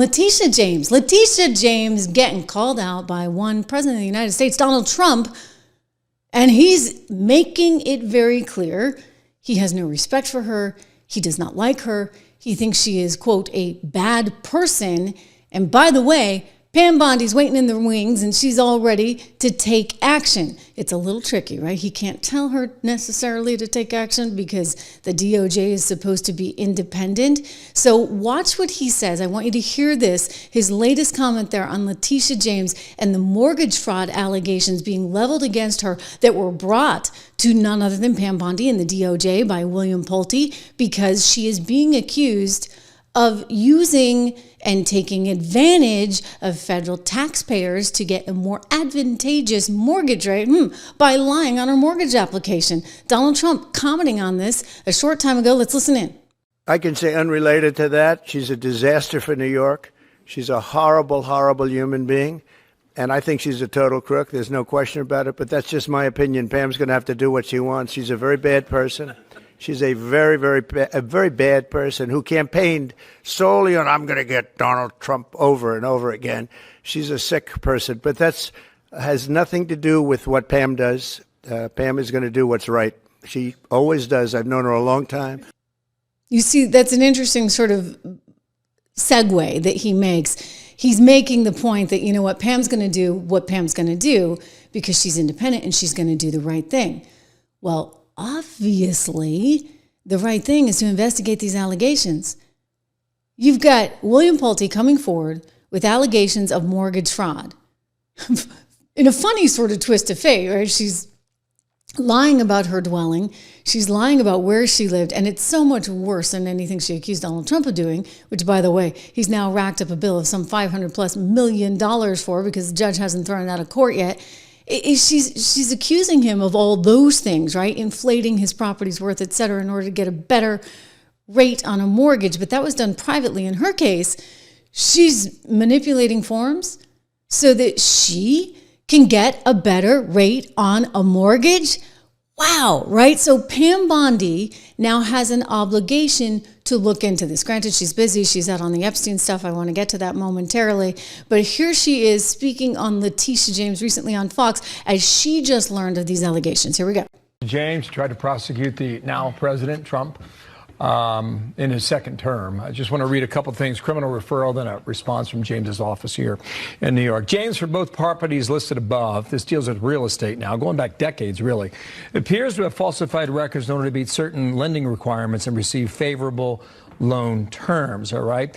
Letitia James. Letitia James getting called out by one president of the United States, Donald Trump, and he's making it very clear he has no respect for her. He does not like her. He thinks she is, quote, a bad person. And by the way, Pam Bondi's waiting in the wings and she's all ready to take action. It's a little tricky, right? He can't tell her necessarily to take action because the DOJ is supposed to be independent. So watch what he says. I want you to hear this, his latest comment there on Letitia James and the mortgage fraud allegations being leveled against her that were brought to none other than Pam Bondi and the DOJ by William Pulte because she is being accused of using and taking advantage of federal taxpayers to get a more advantageous mortgage rate by lying on her mortgage application. Donald Trump commenting on this a short time ago. Let's listen in. I can say unrelated to that, she's a disaster for New York. She's a horrible, horrible human being. And I think she's a total crook. There's no question about it. But that's just my opinion. Pam's going to have to do what she wants. She's a very bad person. She's a very, very bad person who campaigned solely on, I'm going to get Donald Trump over and over again. She's a sick person, but that's has nothing to do with what Pam does. Pam is going to do what's right. She always does. I've known her a long time. You see, that's an interesting sort of segue that he makes. He's making the point that, you know what, Pam's going to do what Pam's going to do because she's independent and she's going to do the right thing. Well, obviously, the right thing is to investigate these allegations. You've got William Pulte coming forward with allegations of mortgage fraud. In a funny sort of twist of fate, right? She's lying about her dwelling. She's lying about where she lived. And it's so much worse than anything she accused Donald Trump of doing, which, by the way, he's now racked up a bill of some $500+ million for because the judge hasn't thrown it out of court yet. She's accusing him of all those things, right? Inflating his property's worth, et cetera, in order to get a better rate on a mortgage. But that was done privately. In her case, she's manipulating forms so that she can get a better rate on a mortgage. Wow, right? So Pam Bondi now has an obligation to look into this. Granted, she's busy. She's out on the Epstein stuff. I want to get to that momentarily. But here she is speaking on Letitia James recently on Fox as she just learned of these allegations. Here we go. James tried to prosecute the now President Trump in his second term. I just want to read a couple things. Criminal referral, then a response from James's office here in New York. James, for both properties listed above, this deals with real estate now, going back decades, really, appears to have falsified records in order to meet certain lending requirements and receive favorable loan terms, all right?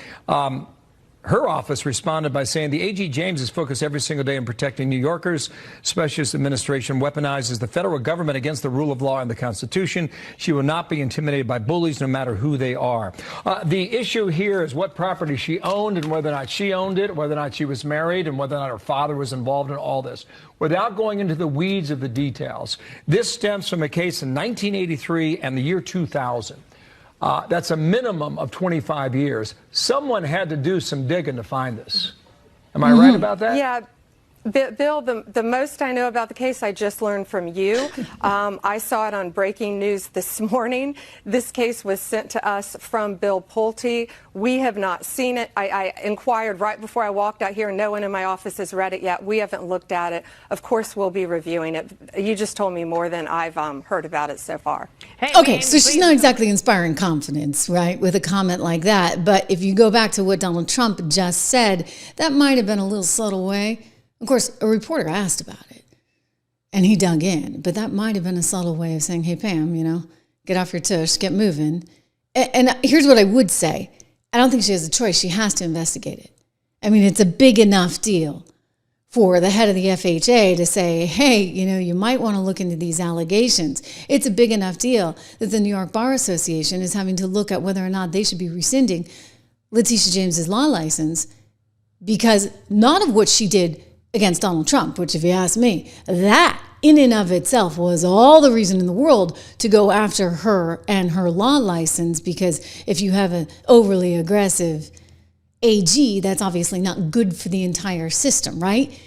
Her office responded by saying the AG James is focused every single day on protecting New Yorkers. Specialist administration weaponizes the federal government against the rule of law and the Constitution. She will not be intimidated by bullies, no matter who they are. The issue here is what property she owned and whether or not she owned it, whether or not she was married, and whether or not her father was involved in all this. Without going into the weeds of the details, this stems from a case in 1983 and the year 2000. That's a minimum of 25 years. Someone had to do some digging to find this. Am I right about that? Yeah. Bill, the most I know about the case, I just learned from you. I saw it on breaking news this morning. This case was sent to us from Bill Pulte. We have not seen it. I inquired right before I walked out here. No one in my office has read it yet. We haven't looked at it. Of course, we'll be reviewing it. You just told me more than I've heard about it so far. Hey, okay, so she's not exactly inspiring confidence, right, with a comment like that. But if you go back to what Donald Trump just said, that might have been a little subtle way. Of course, a reporter asked about it, and he dug in. But that might have been a subtle way of saying, hey, Pam, get off your tush, get moving. And here's what I would say. I don't think she has a choice. She has to investigate it. I mean, it's a big enough deal for the head of the FHA to say, hey, you might want to look into these allegations. It's a big enough deal that the New York Bar Association is having to look at whether or not they should be rescinding Letitia James's law license because not of what she did against Donald Trump, which, if you ask me, that in and of itself was all the reason in the world to go after her and her law license, because if you have an overly aggressive AG, that's obviously not good for the entire system, right?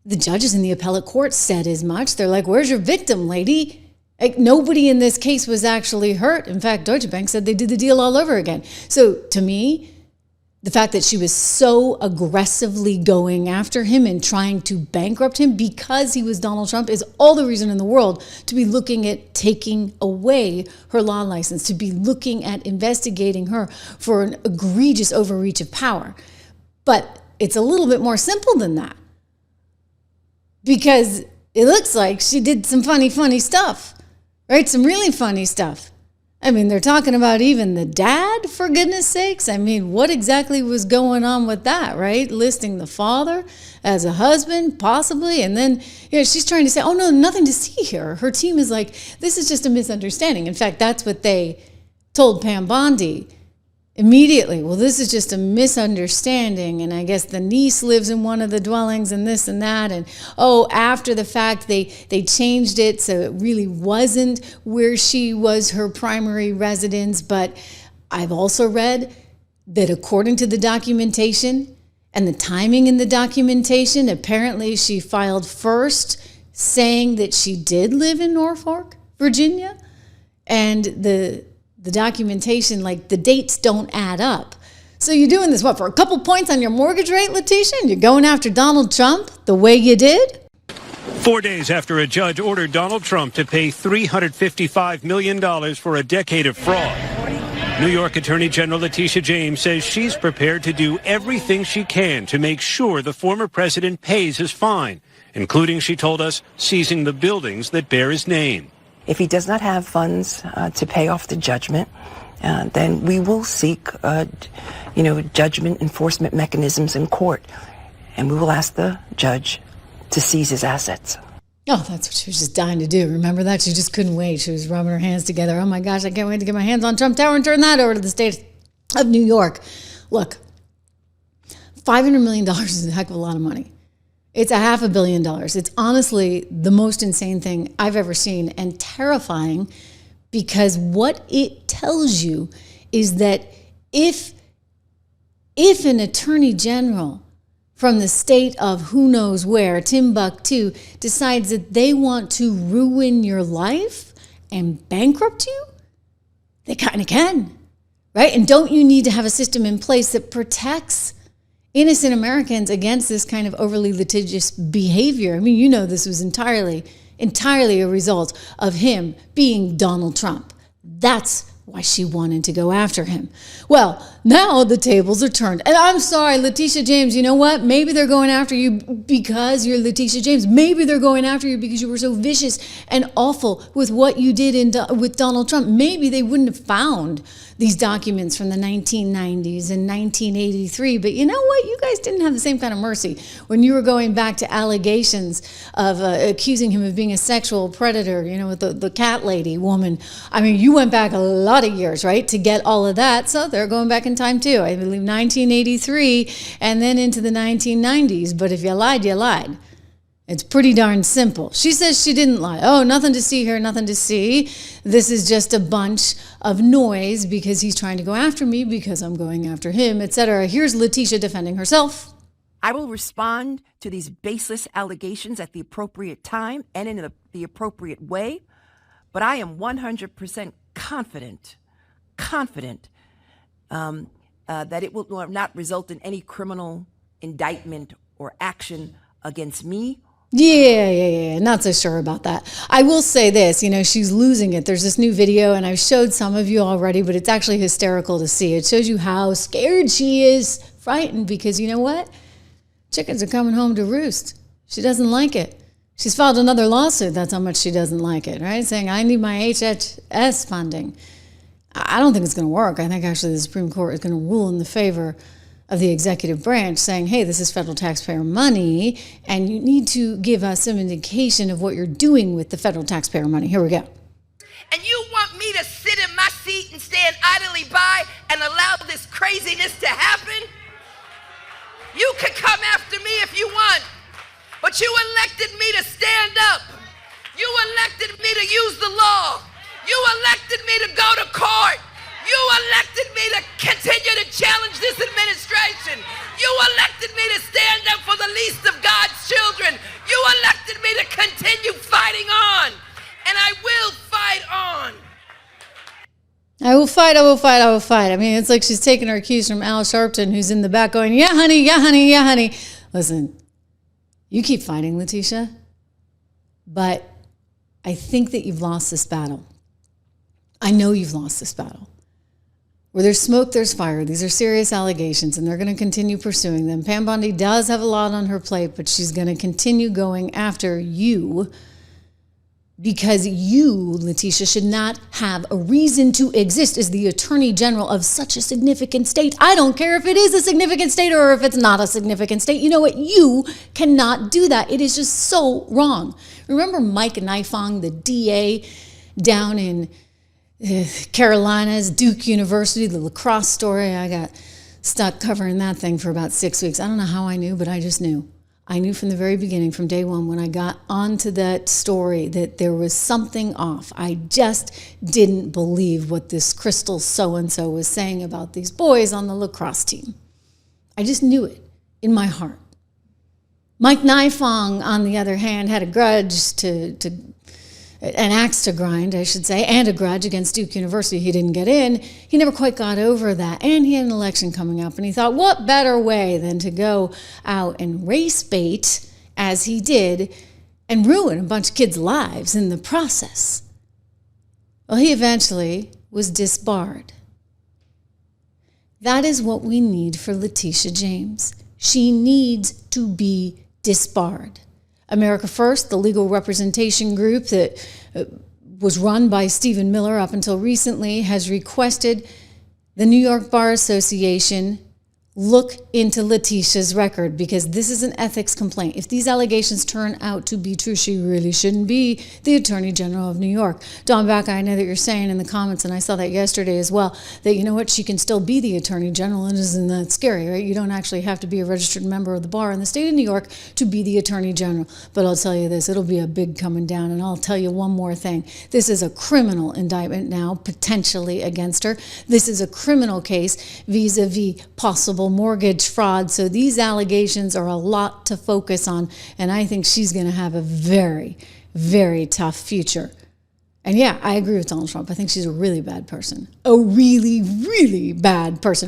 The judges in the appellate court said as much. They're like, where's your victim, lady? Like, nobody in this case was actually hurt. In fact, Deutsche Bank said they did the deal all over again. So to me, the fact that she was so aggressively going after him and trying to bankrupt him because he was Donald Trump is all the reason in the world to be looking at taking away her law license, to be looking at investigating her for an egregious overreach of power. But it's a little bit more simple than that, because it looks like she did some funny stuff, right? Some really funny stuff. I mean, they're talking about even the dad, for goodness sakes. I mean, what exactly was going on with that, right? Listing the father as a husband, possibly. And then, she's trying to say, oh, no, nothing to see here. Her team is like, this is just a misunderstanding. In fact, that's what they told Pam Bondi immediately. Well, this is just a misunderstanding. And I guess the niece lives in one of the dwellings and this and that. And, after the fact, they changed it. So it really wasn't where she was her primary residence. But I've also read that according to the documentation and the timing in the documentation, apparently she filed first saying that she did live in Norfolk, Virginia. And the documentation, like the dates don't add up. So you're doing this, for a couple points on your mortgage rate, Letitia? And you're going after Donald Trump the way you did? 4 days after a judge ordered Donald Trump to pay $355 million for a decade of fraud, New York Attorney General Letitia James says she's prepared to do everything she can to make sure the former president pays his fine, including, she told us, seizing the buildings that bear his name. If he does not have funds to pay off the judgment, then we will seek, judgment enforcement mechanisms in court. And we will ask the judge to seize his assets. Oh, that's what she was just dying to do. Remember that? She just couldn't wait. She was rubbing her hands together. Oh my gosh, I can't wait to get my hands on Trump Tower and turn that over to the state of New York. Look, $500 million is a heck of a lot of money. It's $500 million. It's honestly the most insane thing I've ever seen, and terrifying, because what it tells you is that if an attorney general from the state of who knows where, Timbuktu, decides that they want to ruin your life and bankrupt you, they kind of can, right? And don't you need to have a system in place that protects innocent Americans against this kind of overly litigious behavior? I mean, this was entirely a result of him being Donald Trump. That's why she wanted to go after him. Well, now the tables are turned. And I'm sorry, Letitia James, you know what? Maybe they're going after you because you're Letitia James. Maybe they're going after you because you were so vicious and awful with what you did with Donald Trump. Maybe they wouldn't have found these documents from the 1990s and 1983. But you know what? You guys didn't have the same kind of mercy when you were going back to allegations of accusing him of being a sexual predator, with the cat lady woman. I mean, you went back a lot of years, right, to get all of that. So they're going back in time too. I believe 1983 and then into the 1990s. But if you lied, you lied. It's pretty darn simple. She says she didn't lie. Oh, nothing to see here, nothing to see. This is just a bunch of noise because he's trying to go after me because I'm going after him, etc. Here's Letitia defending herself. I will respond to these baseless allegations at the appropriate time and in the appropriate way, but I am 100% confident that it will not result in any criminal indictment or action against me. Yeah. Not so sure about that. I will say this, she's losing it. There's this new video, and I've showed some of you already, but it's actually hysterical to see. It shows you how scared she is, frightened, because you know what? Chickens are coming home to roost. She doesn't like it. She's filed another lawsuit. That's how much she doesn't like it, right? Saying, I need my HHS funding. I don't think it's going to work. I think actually the Supreme Court is going to rule in the favor of the executive branch, saying, hey, this is federal taxpayer money, and you need to give us some indication of what you're doing with the federal taxpayer money. Here we go. And you want me to sit in my seat and stand idly by and allow this craziness to happen? You can come after me if you want, but you elected me to stand up. You elected me to use the law. You elected me to go to court. You elected me to continue to challenge this administration. You elected me to stand up for the least of God's children. You elected me to continue fighting on, and I will fight on. I will fight, I will fight, I will fight. I mean, it's like she's taking her cues from Al Sharpton, who's in the back going, yeah, honey, yeah, honey, yeah, honey. Listen, you keep fighting, Letitia, but I think that you've lost this battle. I know you've lost this battle. Where there's smoke, there's fire. These are serious allegations, and they're going to continue pursuing them. Pam Bondi does have a lot on her plate, but she's going to continue going after you because you, Letitia, should not have a reason to exist as the Attorney General of such a significant state. I don't care if it is a significant state or if it's not a significant state. You know what? You cannot do that. It is just so wrong. Remember Mike Nifong, the DA down in Carolinas, Duke University, the lacrosse story? I got stuck covering that thing for about 6 weeks. I don't know how I knew, but I just knew. I knew from the very beginning, from day one, when I got onto that story, that there was something off. I just didn't believe what this Crystal so-and-so was saying about these boys on the lacrosse team. I just knew it in my heart. Mike Nifong, on the other hand, had a grudge an axe to grind, I should say, and a grudge against Duke University. He didn't get in. He never quite got over that. And he had an election coming up, and he thought, what better way than to go out and race bait, as he did, and ruin a bunch of kids' lives in the process. Well, he eventually was disbarred. That is what we need for Letitia James. She needs to be disbarred. America First, the legal representation group that was run by Stephen Miller up until recently, has requested the New York Bar Association look into Letitia's record, because this is an ethics complaint. If these allegations turn out to be true, she really shouldn't be the Attorney General of New York. Don Baca, I know that you're saying in the comments, and I saw that yesterday as well, that you know what, she can still be the Attorney General, and isn't that scary, right? You don't actually have to be a registered member of the bar in the state of New York to be the Attorney General. But I'll tell you this, it'll be a big coming down, and I'll tell you one more thing. This is a criminal indictment now, potentially against her. This is a criminal case vis-a-vis possible mortgage fraud. So these allegations are a lot to focus on, and I think she's going to have a very, very tough future. And yeah, I agree with Donald Trump. I think she's a really bad person. A really, really bad person.